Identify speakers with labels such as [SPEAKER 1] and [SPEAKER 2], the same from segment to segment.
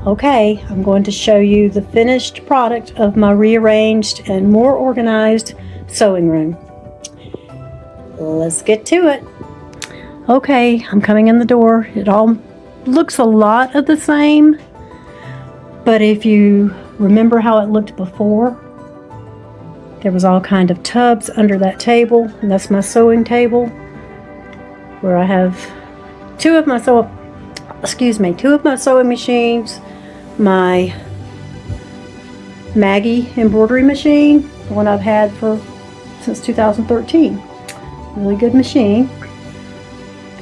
[SPEAKER 1] Okay, I'm going to show you the finished product of my rearranged and more organized sewing room. Let's get to it. Okay, I'm coming in the door. It all looks a lot of the same, but if you remember how it looked before, there was all kind of tubs under that table, and that's my sewing table where I have two of my sewing machines, my Maggie embroidery machine, the one I've had since 2013. Really good machine.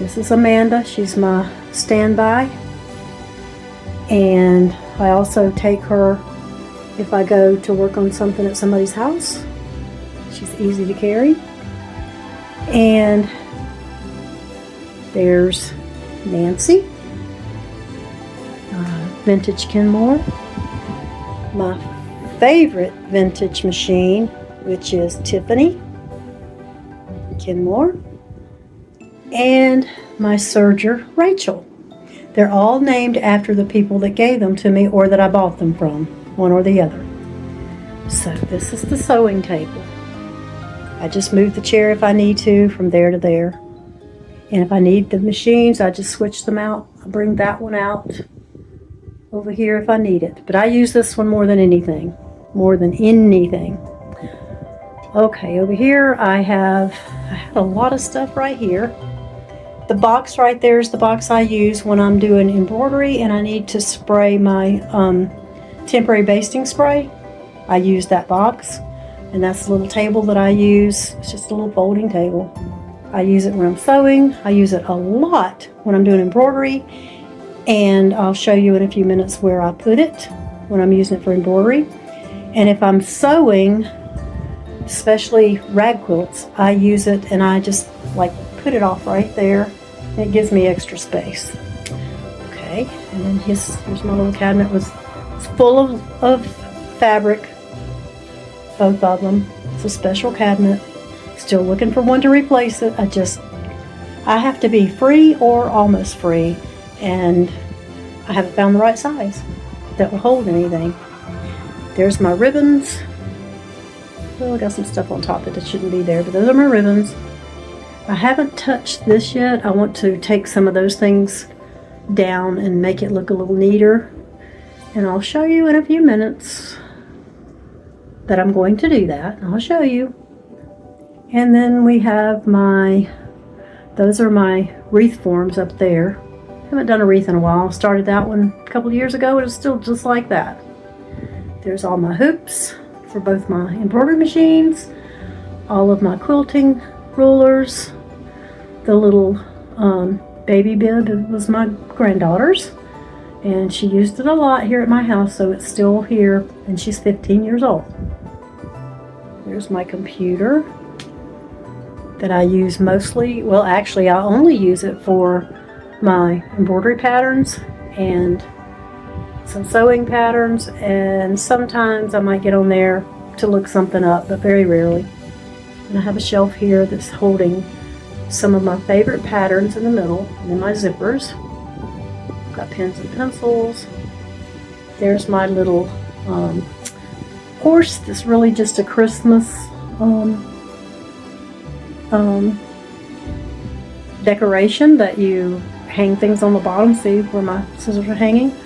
[SPEAKER 1] This is Amanda. She's my standby, and I also take her if I go to work on something at somebody's house. She's easy to carry. And there's Nancy, vintage Kenmore, my favorite vintage machine, which is Tiffany Kenmore, and my serger Rachel. They're all named after the people that gave them to me or that I bought them from, one or the other. So this is the sewing table. I just move the chair if I need to from there to there. And if I need the machines, I just switch them out. I bring that one out over here if I need it. But I use this one more than anything. Okay, over here I have a lot of stuff right here. The box right there is the box I use when I'm doing embroidery and I need to spray my temporary basting spray. I use that box, and that's the little table that I use. It's just a little folding table. I use it when I'm sewing. I use it a lot when I'm doing embroidery, and I'll show you in a few minutes where I put it when I'm using it for embroidery. And if I'm sewing, especially rag quilts, I use it and I just like put it off right there. It gives me extra space. Okay, and then here's my little cabinet. It's full of fabric, both of them. It's a special cabinet. Still looking for one to replace it. I have to be free or almost free, and I haven't found the right size that will hold anything. There's my ribbons. Well, I got some stuff on top that shouldn't be there, but those are my ribbons. I haven't touched this yet. I want to take some of those things down and make it look a little neater, and I'll show you in a few minutes that I'm going to do that. I'll show you. And then we have those are my wreath forms up there. I haven't done a wreath in a while. I started that one a couple of years ago, and it's still just like that. There's all my hoops for both my embroidery machines, all of my quilting rulers, the little baby bib was my granddaughter's, and she used it a lot here at my house, so it's still here, and she's 15 years old. There's my computer that I use mostly. Well, actually, I only use it for my embroidery patterns and some sewing patterns, and sometimes I might get on there to look something up, but very rarely. And I have a shelf here that's holding some of my favorite patterns in the middle, and then my zippers. Got pens and pencils. There's my little horse that's really just a Christmas decoration that you hang things on the bottom. See where my scissors are hanging?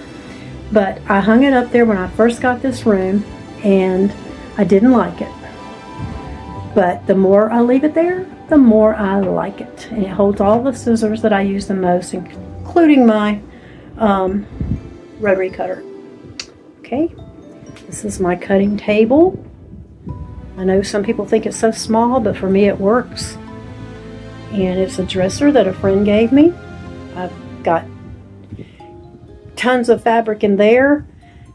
[SPEAKER 1] But I hung it up there when I first got this room, and I didn't like it. But the more I leave it there, the more I like it. And it holds all the scissors that I use the most, including my rotary cutter. Okay, this is my cutting table. I know some people think it's so small, but for me it works. And it's a dresser that a friend gave me. I've got tons of fabric in there.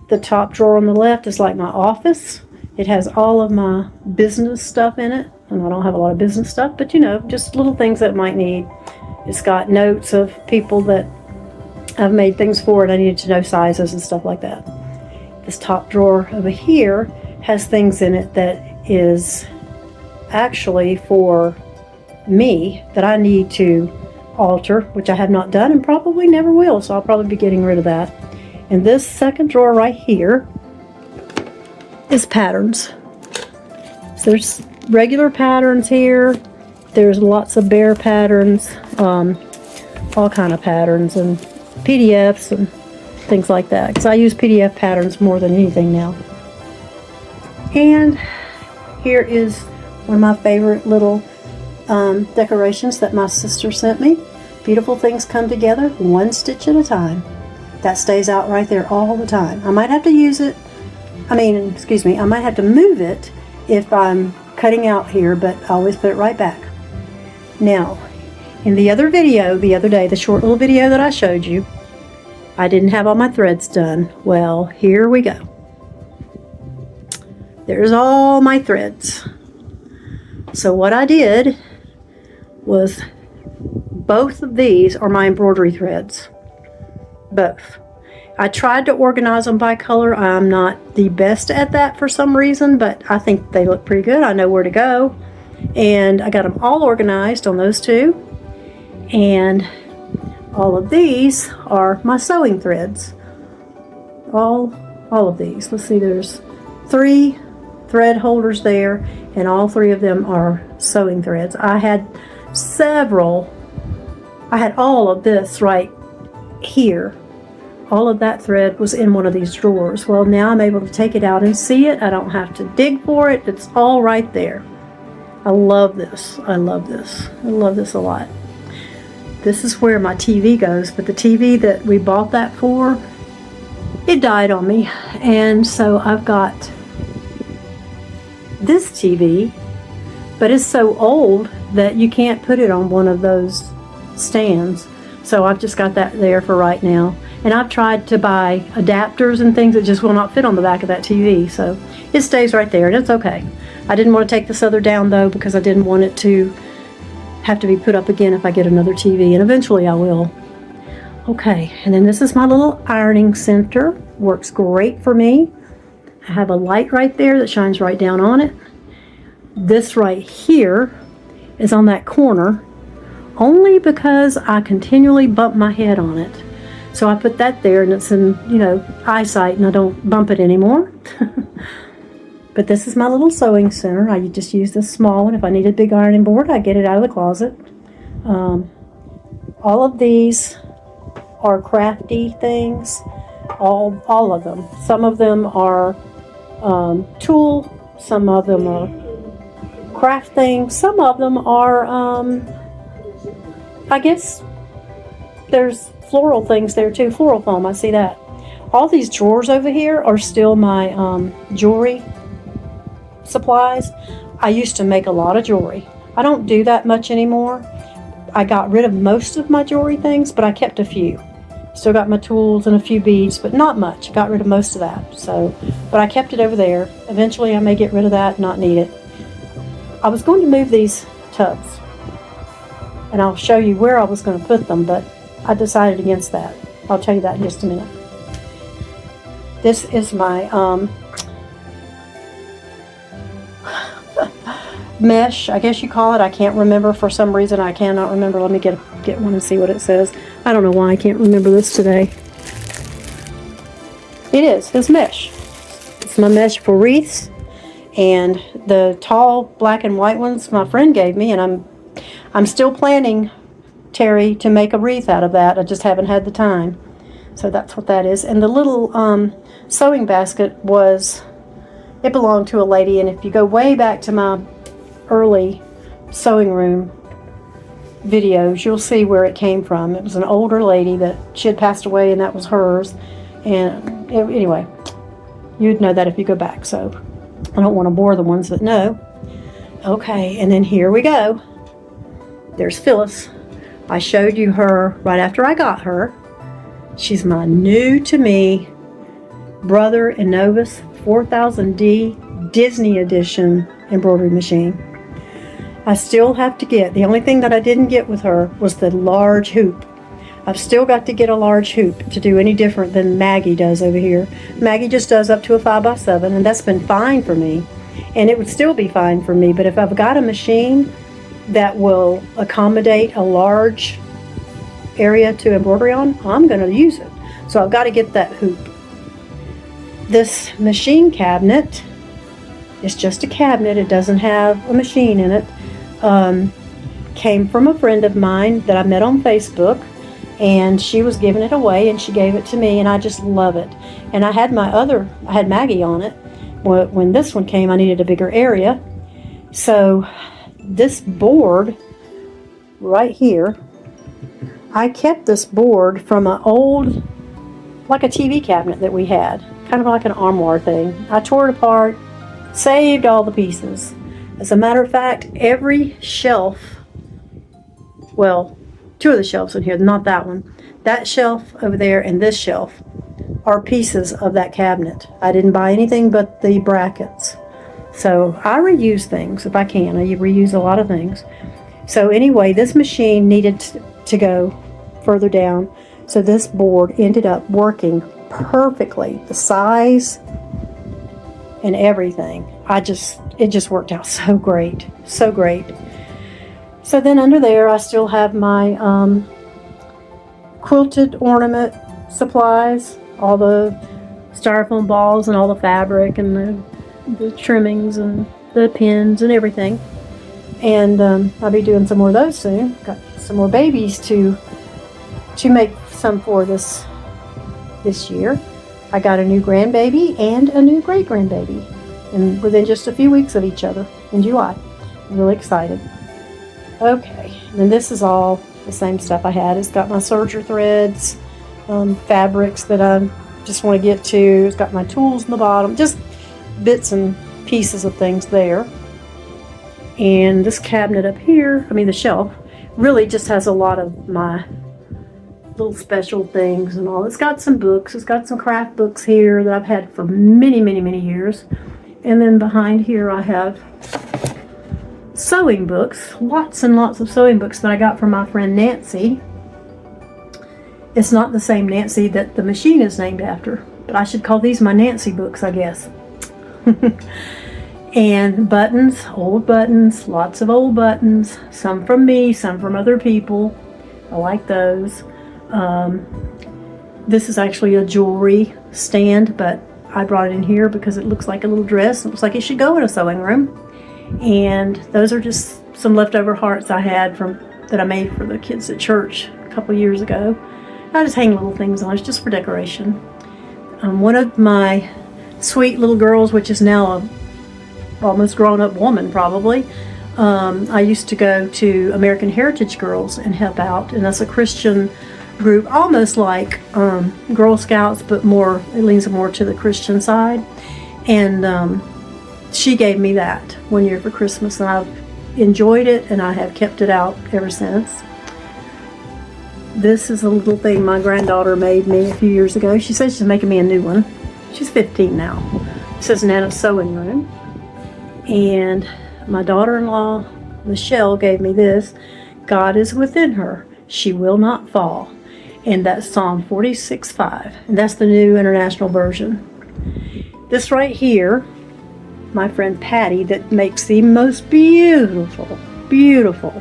[SPEAKER 1] The top drawer on the left is like my office. It has all of my business stuff in it. And I don't have a lot of business stuff, but just little things that I might need. It's got notes of people that I've made things for, and I needed to know sizes and stuff like that. This top drawer over here has things in it that is actually for me that I need to alter, which I have not done and probably never will, so I'll probably be getting rid of that. And this second drawer right here is patterns. So there's regular patterns here. There's lots of bear patterns, all kind of patterns, and PDFs and things like that. Because I use PDF patterns more than anything now. And here is one of my favorite little decorations that my sister sent me. Beautiful things come together, one stitch at a time. That stays out right there all the time. I might have to use it, I might have to move it if I'm cutting out here, but I always put it right back. Now, in the other video, the other day, the short little video that I showed you, I didn't have all my threads done. Well, here we go. There's all my threads. So what I did was, both of these are my embroidery threads. Both. I tried to organize them by color. I'm not the best at that for some reason, but I think they look pretty good. I know where to go. And I got them all organized on those two. And all of these are my sewing threads. All of these. Let's see, there's 3 thread holders there, and all 3 of them are sewing threads. I had all of this right here. All of that thread was in one of these drawers. Well, now I'm able to take it out and see it. I don't have to dig for it. It's all right there. I love this. I love this. I love this a lot. This is where my TV goes, but the TV that we bought that for, it died on me. And so I've got this TV, but it's so old that you can't put it on one of those stands. So I've just got that there for right now. And I've tried to buy adapters and things that just will not fit on the back of that TV. So it stays right there, and it's okay. I didn't want to take this other down though, because I didn't want it to have to be put up again if I get another TV, and eventually I will. Okay, and then this is my little ironing center. Works great for me. I have a light right there that shines right down on it. This right here is on that corner only because I continually bump my head on it. So I put that there, and it's in, eyesight, and I don't bump it anymore. But this is my little sewing center. I just use this small one. If I need a big ironing board, I get it out of the closet. All of these are crafty things. All of them. Some of them are tool. Some of them are craft things. Some of them are, I guess, there's floral things there too. Floral foam, I see that. All these drawers over here are still my jewelry supplies. I used to make a lot of jewelry. I don't do that much anymore. I got rid of most of my jewelry things, but I kept a few. Still got my tools and a few beads, but not much. Got rid of most of that. So, but I kept it over there. Eventually I may get rid of that, not need it. I was going to move these tubs, and I'll show you where I was going to put them, but I decided against that. I'll tell you that in just a minute. This is my mesh, I guess you call it. I can't remember for some reason. I cannot remember. Let me get one and see what it says. I don't know why I can't remember this today. It's mesh. It's my mesh for wreaths, and the tall black and white ones my friend gave me, and I'm still planning, Terry, to make a wreath out of that. I just haven't had the time. So that's what that is. And the little sewing basket it belonged to a lady, and if you go way back to my early sewing room videos, you'll see where it came from. It was an older lady that she had passed away, and that was hers. And anyway, you'd know that if you go back, so I don't want to bore the ones that know. Okay, and then here we go. There's Phyllis. I showed you her right after I got her. She's my new to me Brother Innovus 4000D Disney Edition embroidery machine. I still have to get, the only thing that I didn't get with her was the large hoop. I've still got to get a large hoop to do any different than Maggie does over here. Maggie just does up to a 5x7, and that's been fine for me. And it would still be fine for me, but if I've got a machine that will accommodate a large area to embroidery on, I'm going to use it. So I've got to get that hoop. This machine cabinet is just a cabinet. It doesn't have a machine in it. Came from a friend of mine that I met on Facebook, and she was giving it away, and she gave it to me, and I just love it. And I had Maggie on it. When this one came, I needed a bigger area. So this board right here, I kept this board from an old, like a TV cabinet that we had, kind of like an armoire thing. I tore it apart, saved all the pieces. As a matter of fact, every shelf, well, 2 of the shelves in here, not that one, that shelf over there and this shelf are pieces of that cabinet. I didn't buy anything but the brackets. So I reuse things if I can. I reuse a lot of things. So anyway, this machine needed to go further down. So this board ended up working perfectly. The size and everything. It just worked out so great. So great. So then under there, I still have my quilted ornament supplies, all the styrofoam balls and all the fabric and the trimmings and the pins and everything. And I'll be doing some more of those soon. Got some more babies to make some for this year. I got a new grandbaby and a new great-grandbaby, and within just a few weeks of each other in July. I'm really excited. Okay, and this is all the same stuff I had. It's got my serger threads, fabrics that I just want to get to. It's got my tools in the bottom, just bits and pieces of things there. And this cabinet up here, the shelf, really just has a lot of my little special things and all. It's got some books. It's got some craft books here that I've had for many, many, many years. And then behind here I have sewing books, lots and lots of sewing books that I got from my friend Nancy. It's not the same Nancy that the machine is named after, but I should call these my Nancy books, I guess. And buttons, old buttons, lots of old buttons, some from me, some from other people. I like those. This is actually a jewelry stand, but I brought it in here because it looks like a little dress. It looks like it should go in a sewing room. And those are just some leftover hearts I had that I made for the kids at church a couple years ago. I just hang little things on. It's just for decoration. One of my sweet little girls, which is now a almost grown-up woman probably, I used to go to American Heritage Girls and help out, and that's a Christian group, almost like Girl Scouts, but it leans more to the Christian side. And she gave me that one year for Christmas, and I've enjoyed it, and I have kept it out ever since. This is a little thing my granddaughter made me a few years ago. She said she's making me a new one. She's 15 now. It says Nana's Sewing Room. And my daughter-in-law, Michelle, gave me this. God is within her. She will not fall. And that's Psalm 46:5. And that's the New International Version. This right here, my friend Patty, that makes the most beautiful, beautiful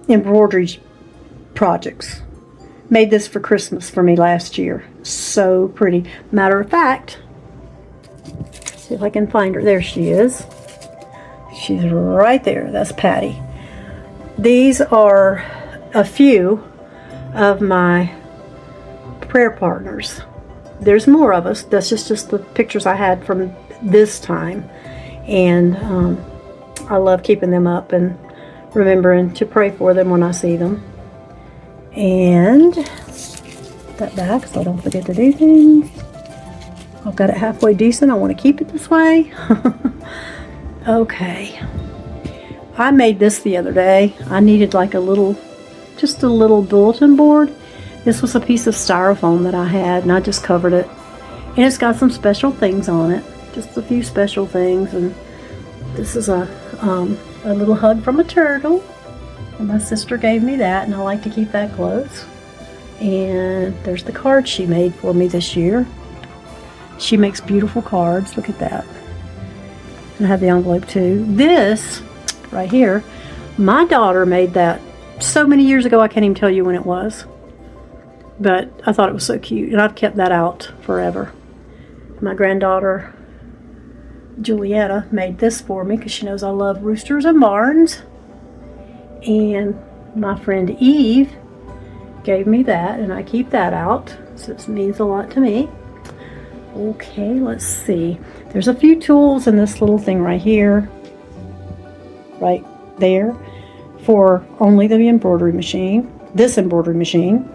[SPEAKER 1] embroidery projects. Made this for Christmas for me last year. So pretty. Matter of fact, see if I can find her. There she is. She's right there. That's Patty. These are a few of my prayer partners. There's more of us. That's just the pictures I had from this time. And I love keeping them up and remembering to pray for them when I see them. And that back so I don't forget to do things. I've got it halfway decent. I want to keep it this way. Okay. I made this the other day. I needed like just a little bulletin board. This was a piece of styrofoam that I had, and I just covered it. And it's got some special things on it. Just a few special things. And this is a little hug from a turtle. And my sister gave me that, and I like to keep that close. And there's the card she made for me this year. She makes beautiful cards. Look at that. And I have the envelope too. This right here, my daughter made that so many years ago I can't even tell you when it was. but I thought it was so cute, and I've kept that out forever. My granddaughter Juliana made this for me because she knows I love roosters and barns. And my friend Eve gave me that, and I keep that out, so it means a lot to me. Okay, let's see. There's a few tools in this little thing right here, right there, for only the embroidery machine, this embroidery machine.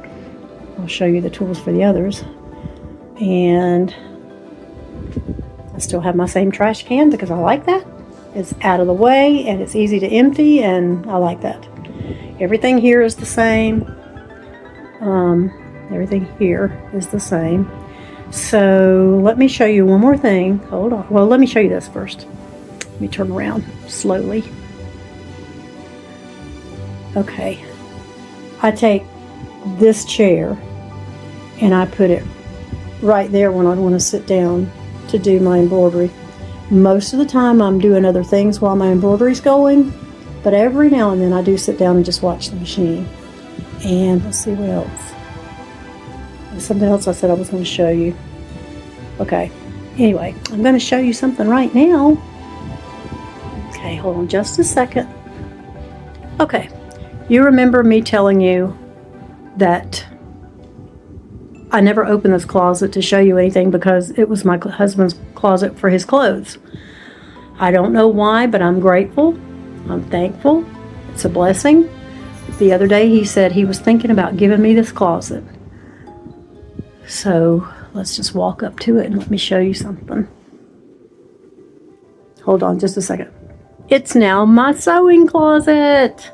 [SPEAKER 1] I'll show you the tools for the others. And I still have my same trash can because I like that. It's out of the way and it's easy to empty, and I like that. Everything here is the same. Everything here is the same. So let me show you one more thing. Hold on. Well, let me show you this first. Let me turn around slowly. Okay. I take this chair and I put it right there when I want to sit down to do my embroidery. Most of the time I'm doing other things while my embroidery's going, but every now and then I do sit down and just watch the machine. And let's see what else. There's something else I said I was going to show you. Okay, anyway, I'm going to show you something right now. Okay, hold on just a second. Okay, you remember me telling you that I never opened this closet to show you anything because it was my husband's closet for his clothes. I don't know why, but I'm grateful. I'm thankful. It's a blessing. The other day he said he was thinking about giving me this closet. So let's just walk up to it and let me show you something. Hold on just a second. It's now my sewing closet.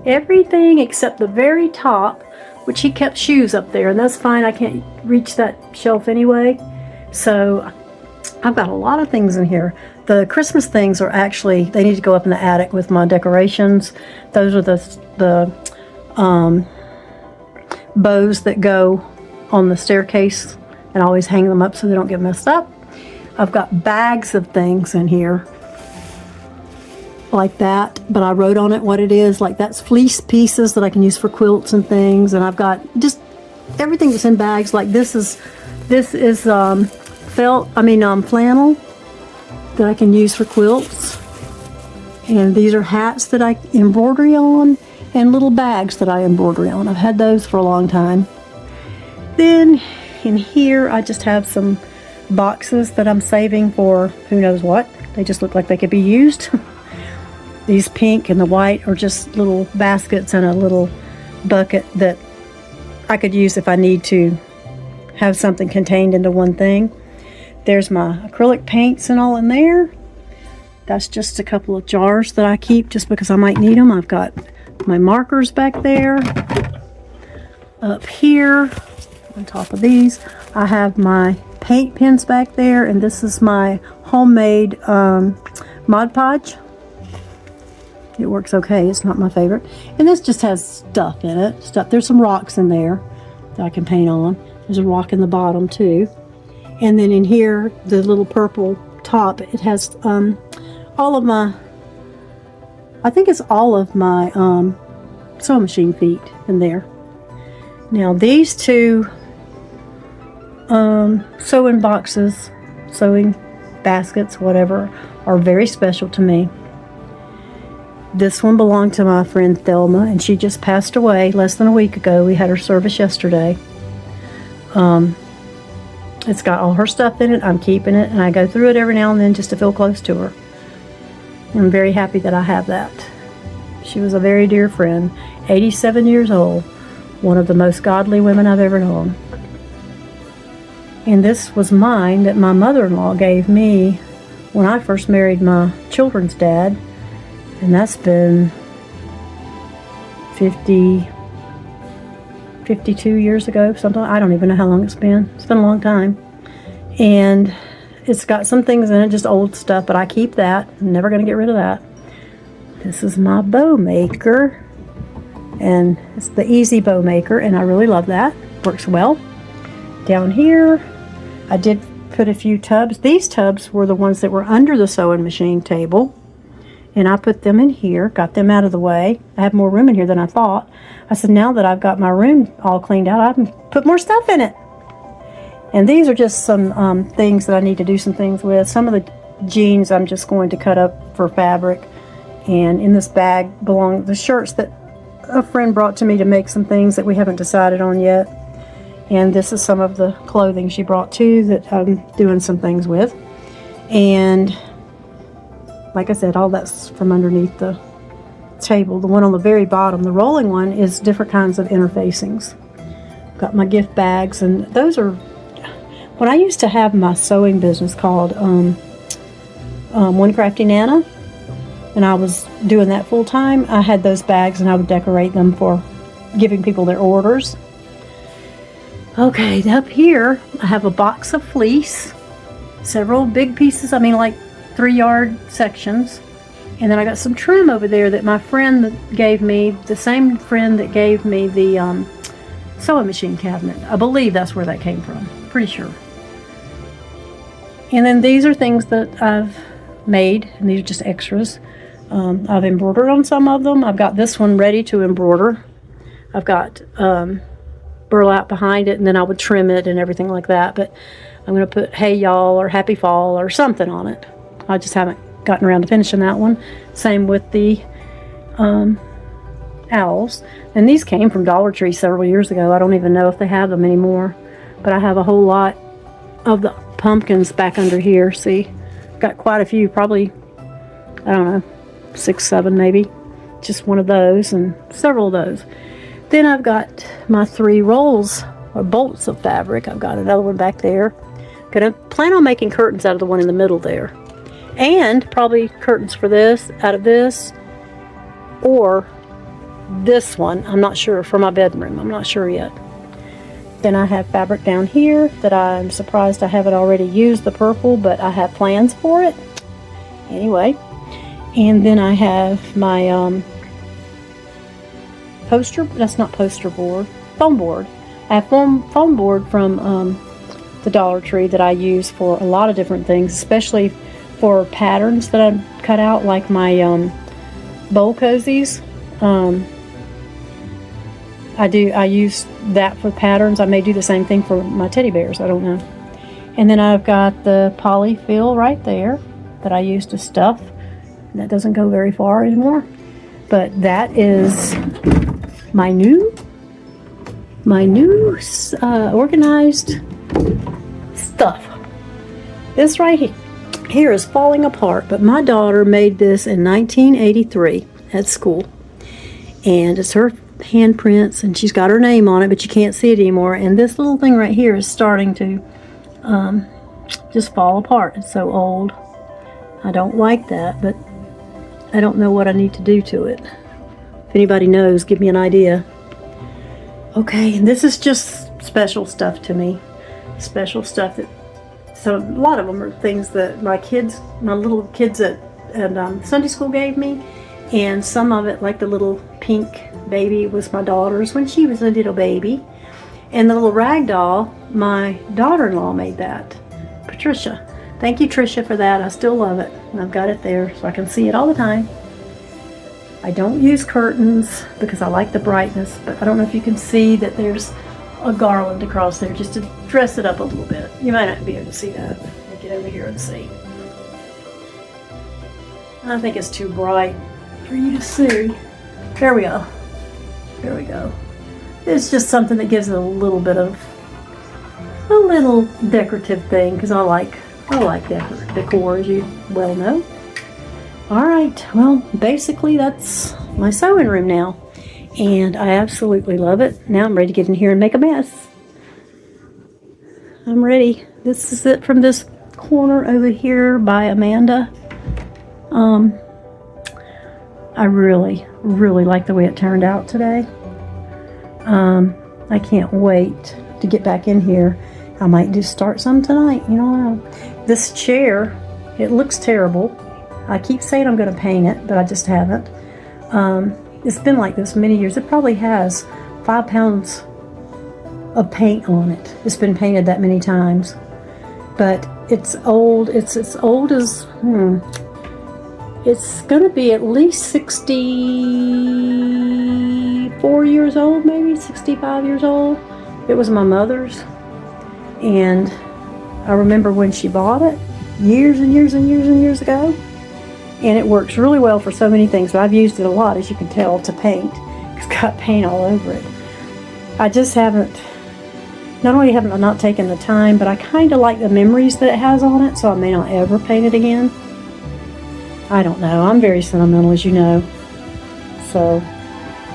[SPEAKER 1] Everything except the very top, which he kept shoes up there, and that's fine. I can't reach that shelf anyway. So I've got a lot of things in here. The Christmas things are actually, they need to go up in the attic with my decorations. Those are the bows that go on the staircase, and I always hang them up so they don't get messed up. I've got bags of things in here like that, but I wrote on it what it is. Like that's fleece pieces that I can use for quilts and things, and I've got just everything that's in bags. Like this is flannel that I can use for quilts, and these are hats that I embroidery on, and little bags that I embroidery on. I've had those for a long time. Then in here I just have some boxes that I'm saving for who knows what. They just look like they could be used. These pink and the white are just little baskets and a little bucket that I could use if I need to have something contained into one thing. There's my acrylic paints and all in there. That's just a couple of jars that I keep just because I might need them. I've got my markers back there. Up here, on top of these, I have my paint pens back there, and this is my homemade Mod Podge. It works okay. It's not my favorite. And this just has stuff in it. There's some rocks in there that I can paint on. There's a rock in the bottom too. And then in here, the little purple top, it has all of my, I think it's all of my sewing machine feet in there. Now these two sewing boxes, sewing baskets, whatever, are very special to me. This one belonged to my friend Thelma, and she just passed away less than a week ago. We had her service yesterday. It's got all her stuff in it. I'm keeping it, and I go through it every now and then just to feel close to her. I'm very happy that I have that. She was a very dear friend, 87 years old, one of the most godly women I've ever known. And this was mine that my mother-in-law gave me when I first married my children's dad. And that's been 52 years ago, something. I don't even know how long it's been. It's been a long time. And it's got some things in it, just old stuff, but I keep that. I'm never going to get rid of that. This is my bow maker. And it's the Easy Bow Maker, and I really love that. Works well. Down here, I did put a few tubs. These tubs were the ones that were under the sewing machine table. And I put them in here, got them out of the way. I have more room in here than I thought. I said, now that I've got my room all cleaned out, I can put more stuff in it. And these are just some things that I need to do some things with. Some of the jeans I'm just going to cut up for fabric. And in this bag belong the shirts that a friend brought to me to make some things that we haven't decided on yet. And this is some of the clothing she brought too that I'm doing some things with. And like I said, all that's from underneath the table. The one on the very bottom, the rolling one, is different kinds of interfacings. Got my gift bags, and those are, when I used to have my sewing business called One Crafty Nana, and I was doing that full time, I had those bags and I would decorate them for giving people their orders. Okay, up here I have a box of fleece, several big pieces, like 3-yard sections, and then I got some trim over there that my friend gave me, the same friend that gave me the sewing machine cabinet. I believe that's where that came from, pretty sure. And then these are things that I've made, and these are just extras. I've embroidered on some of them. I've got this one ready to embroider. I've got burlap behind it, and then I would trim it and everything like that, but I'm going to put hey y'all or happy fall or something on it. I just haven't gotten around to finishing that one. Same with the owls. And these came from Dollar Tree several years ago. I don't even know if they have them anymore. But I have a whole lot of the pumpkins back under here. See, got quite a few, probably, I don't know, 6, 7 maybe. Just one of those and several of those. Then I've got my 3 rolls or bolts of fabric. I've got another one back there. Gonna plan on making curtains out of the one in the middle there. And probably curtains for this, out of this, or this one, I'm not sure, for my bedroom. I'm not sure yet. Then I have fabric down here that I'm surprised I haven't already used, the purple, but I have plans for it. Anyway, and then I have my poster, that's not poster board, foam board. I have foam board from the Dollar Tree that I use for a lot of different things, especially for patterns that I cut out, like my bowl cozies. I use that for patterns. I may do the same thing for my teddy bears, I don't know. And then I've got the polyfill right there that I use to stuff. That doesn't go very far anymore. But that is my new organized stuff. This right here is falling apart, but my daughter made this in 1983 at school. And it's her handprints, and she's got her name on it, but you can't see it anymore. And this little thing right here is starting to just fall apart. It's so old. I don't like that, but I don't know what I need to do to it. If anybody knows, give me an idea. Okay, and this is just special stuff to me. Special stuff that, so a lot of them are things that my little kids at Sunday school gave me. And some of it, like the little pink baby, was my daughter's when she was a little baby. And the little rag doll, my daughter-in-law made that. Patricia. Thank you, Tricia, for that. I still love it. And I've got it there so I can see it all the time. I don't use curtains because I like the brightness, but I don't know if you can see that there's a garland across there just to dress it up a little bit. You might not be able to see that. Let me get over here and see. I think it's too bright for you to see. There we go. There we go. It's just something that gives it a little decorative thing, because I like decor, as you well know. Alright, well, basically that's my sewing room now. And I absolutely love it. Now I'm ready to get in here and make a mess. I'm ready. This is it from this corner over here by Amanda. I really, really like the way it turned out today. I can't wait to get back in here. I might just start some tonight, you know. This chair, it looks terrible. I keep saying I'm going to paint it, but I just haven't. It's been like this many years. It probably has 5 pounds of paint on it. It's been painted that many times. But it's old. It's as old as, It's going to be at least 64 years old, maybe 65 years old. It was my mother's, and I remember when she bought it years and years and years and years ago, and it works really well for so many things. But I've used it a lot, as you can tell, to paint. It's got paint all over it. I just haven't, not only haven't I not taken the time, but I kind of like the memories that it has on it, so I may not ever paint it again. I don't know. I'm very sentimental, as you know. So,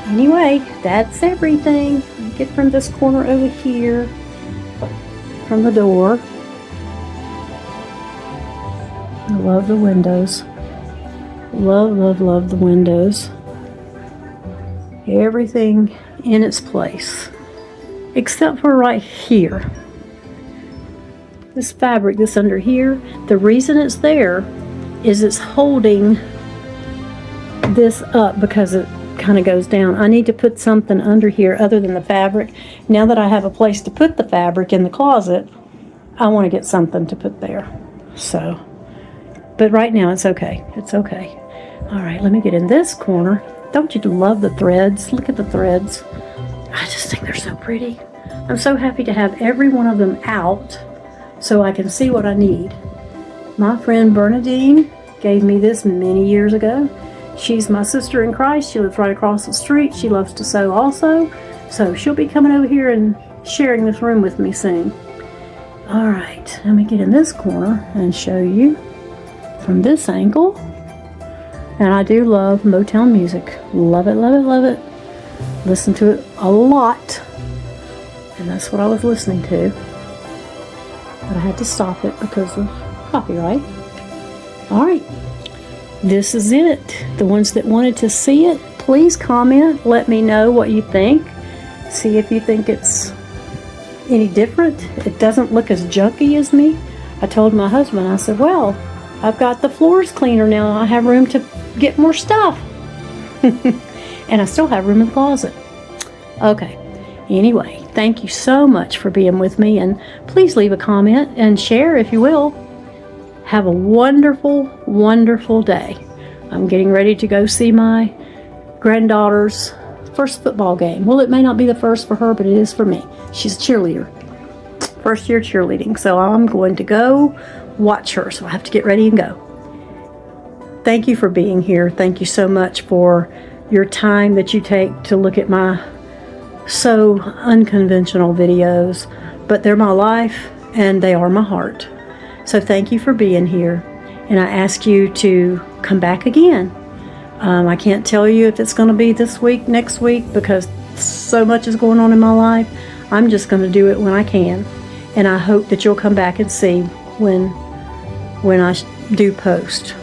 [SPEAKER 1] anyway, that's everything. Get from this corner over here, from the door. I love the windows. Love, love, love the windows. Everything in its place. Except for right here. This fabric that's under here, the reason it's there is it's holding this up because it kind of goes down. I need to put something under here other than the fabric. Now that I have a place to put the fabric in the closet, I want to get something to put there. So, but right now it's okay. It's okay. All right, let me get in this corner. Don't you love the threads? Look at the threads. I just think they're so pretty. I'm so happy to have every one of them out so I can see what I need. My friend Bernadine gave me this many years ago. She's my sister in Christ. She lives right across the street. She loves to sew also. So she'll be coming over here and sharing this room with me soon. All right, let me get in this corner and show you from this angle. And I do love Motown music. Love it, love it, love it. Listen to it a lot. And that's what I was listening to. But I had to stop it because of copyright. All right. This is it. The ones that wanted to see it, please comment. Let me know what you think. See if you think it's any different. It doesn't look as junky as me. I told my husband, I said, well, I've got the floors cleaner now. I have room to get more stuff. And I still have room in the closet. Okay. Anyway, thank you so much for being with me. And please leave a comment and share if you will. Have a wonderful, wonderful day. I'm getting ready to go see my granddaughter's first football game. Well, it may not be the first for her, but it is for me. She's a cheerleader. First year cheerleading. So I'm going to go watch her. So I have to get ready and go. Thank you for being here. Thank you so much for your time that you take to look at my so unconventional videos. But they're my life and they are my heart. So thank you for being here, and I ask you to come back again. I can't tell you if it's going to be this week, next week, because so much is going on in my life. I'm just going to do it when I can, and I hope that you'll come back and see when I do post.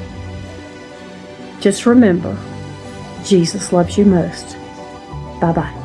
[SPEAKER 1] Just remember, Jesus loves you most. Bye-bye.